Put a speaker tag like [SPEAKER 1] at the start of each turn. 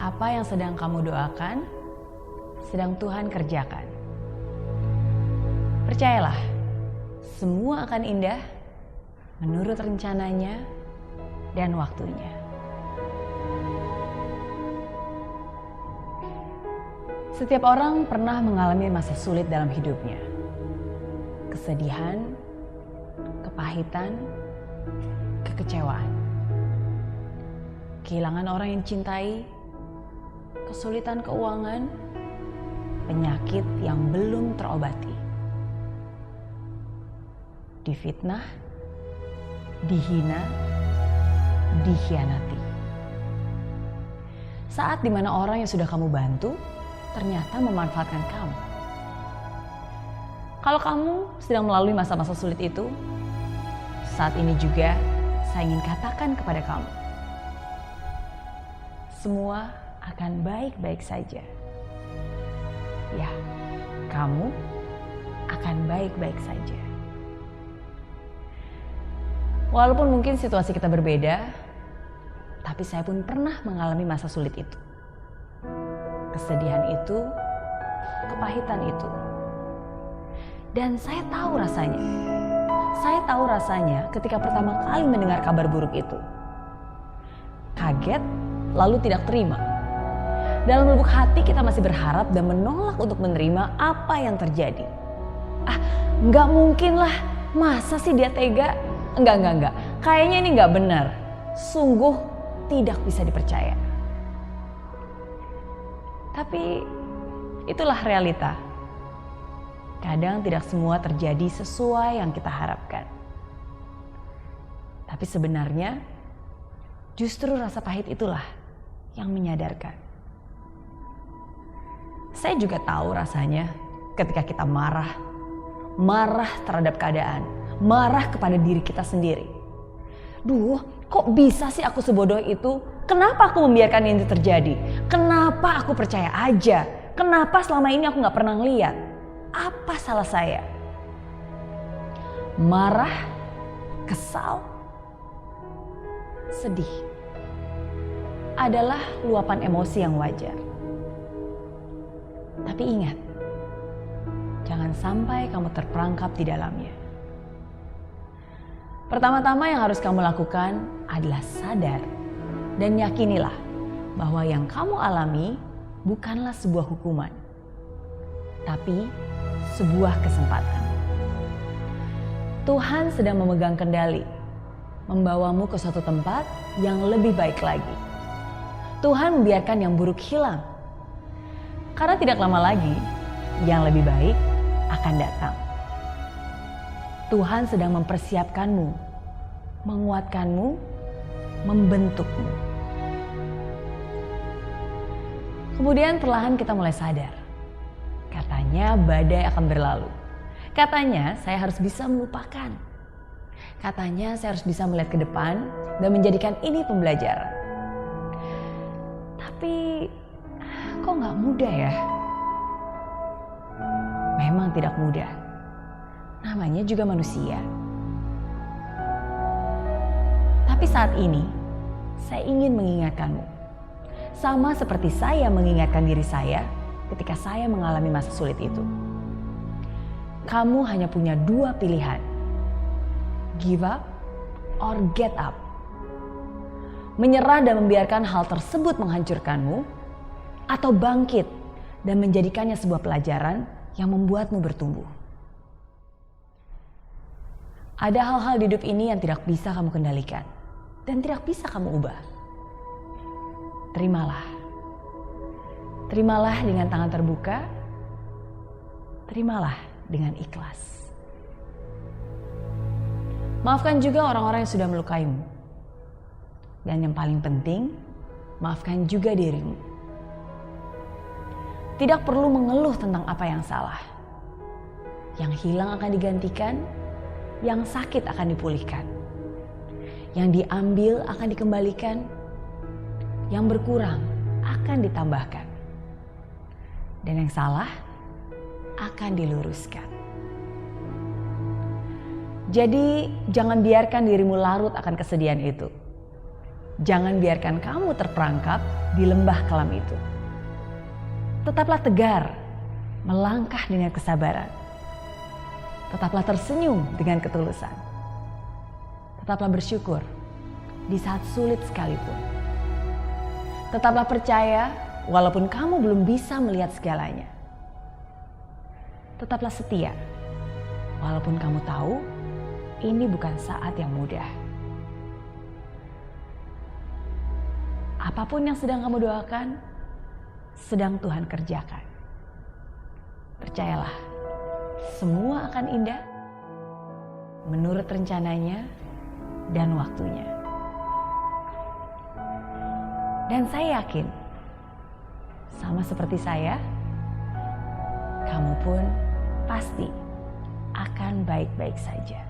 [SPEAKER 1] Apa yang sedang kamu doakan, sedang Tuhan kerjakan. Percayalah, semua akan indah menurut rencananya dan waktunya. Setiap orang pernah mengalami masa sulit dalam hidupnya. Kesedihan, kepahitan, kekecewaan. Kehilangan orang yang cintai, kesulitan keuangan, penyakit yang belum terobati. Difitnah, dihina, dikhianati. Saat dimana orang yang sudah kamu bantu ternyata memanfaatkan kamu. Kalau kamu sedang melalui masa-masa sulit itu, saat ini juga saya ingin katakan kepada kamu, semua akan baik-baik saja. Ya, kamu akan baik-baik saja. Walaupun mungkin situasi kita berbeda, tapi saya pun pernah mengalami masa sulit itu. Kesedihan itu, kepahitan itu. Dan saya tahu rasanya. Saya tahu rasanya ketika pertama kali mendengar kabar buruk itu. Kaget, lalu tidak terima. Dalam lubuk hati kita masih berharap dan menolak untuk menerima apa yang terjadi. Nggak mungkin lah, masa sih dia tega? Enggak. Kayaknya ini nggak benar. Sungguh tidak bisa dipercaya. Tapi itulah realita. Kadang tidak semua terjadi sesuai yang kita harapkan. Tapi sebenarnya justru rasa pahit itulah yang menyadarkan. Saya juga tahu rasanya ketika kita marah terhadap keadaan, marah kepada diri kita sendiri. Duh, kok bisa sih aku sebodoh itu? Kenapa aku membiarkan ini terjadi? Kenapa aku percaya aja? Kenapa selama ini aku gak pernah ngeliat? Apa salah saya? Marah, kesal, sedih adalah luapan emosi yang wajar. Tapi ingat, jangan sampai kamu terperangkap di dalamnya. Pertama-tama yang harus kamu lakukan adalah sadar dan yakinilah bahwa yang kamu alami bukanlah sebuah hukuman, tapi sebuah kesempatan. Tuhan sedang memegang kendali, membawamu ke suatu tempat yang lebih baik lagi. Tuhan membiarkan yang buruk hilang, karena tidak lama lagi yang lebih baik akan datang. Tuhan sedang mempersiapkanmu, menguatkanmu, membentukmu. Kemudian perlahan kita mulai sadar. Katanya badai akan berlalu. Katanya saya harus bisa melupakan. Katanya saya harus bisa melihat ke depan dan menjadikan ini pembelajaran. Tapi kok gak mudah ya? Memang tidak mudah. Namanya juga manusia. Tapi saat ini saya ingin mengingatkanmu. Sama seperti saya mengingatkan diri saya ketika saya mengalami masa sulit itu. Kamu hanya punya dua pilihan. Give up or get up. Menyerah dan membiarkan hal tersebut menghancurkanmu, atau bangkit dan menjadikannya sebuah pelajaran yang membuatmu bertumbuh. Ada hal-hal di hidup ini yang tidak bisa kamu kendalikan dan tidak bisa kamu ubah. Terimalah. Terimalah dengan tangan terbuka. Terimalah dengan ikhlas. Maafkan juga orang-orang yang sudah melukaimu. Dan yang paling penting, maafkan juga dirimu. Tidak perlu mengeluh tentang apa yang salah. Yang hilang akan digantikan, yang sakit akan dipulihkan. Yang diambil akan dikembalikan, yang berkurang akan ditambahkan. Dan yang salah akan diluruskan. Jadi jangan biarkan dirimu larut akan kesedihan itu. Jangan biarkan kamu terperangkap di lembah kelam itu. Tetaplah tegar, melangkah dengan kesabaran. Tetaplah tersenyum dengan ketulusan. Tetaplah bersyukur di saat sulit sekalipun. Tetaplah percaya walaupun kamu belum bisa melihat segalanya. Tetaplah setia walaupun kamu tahu ini bukan saat yang mudah. Apapun yang sedang kamu doakan, sedang Tuhan kerjakan. Percayalah, semua akan indah menurut rencananya dan waktunya. Dan saya yakin, sama seperti saya, kamu pun pasti akan baik-baik saja.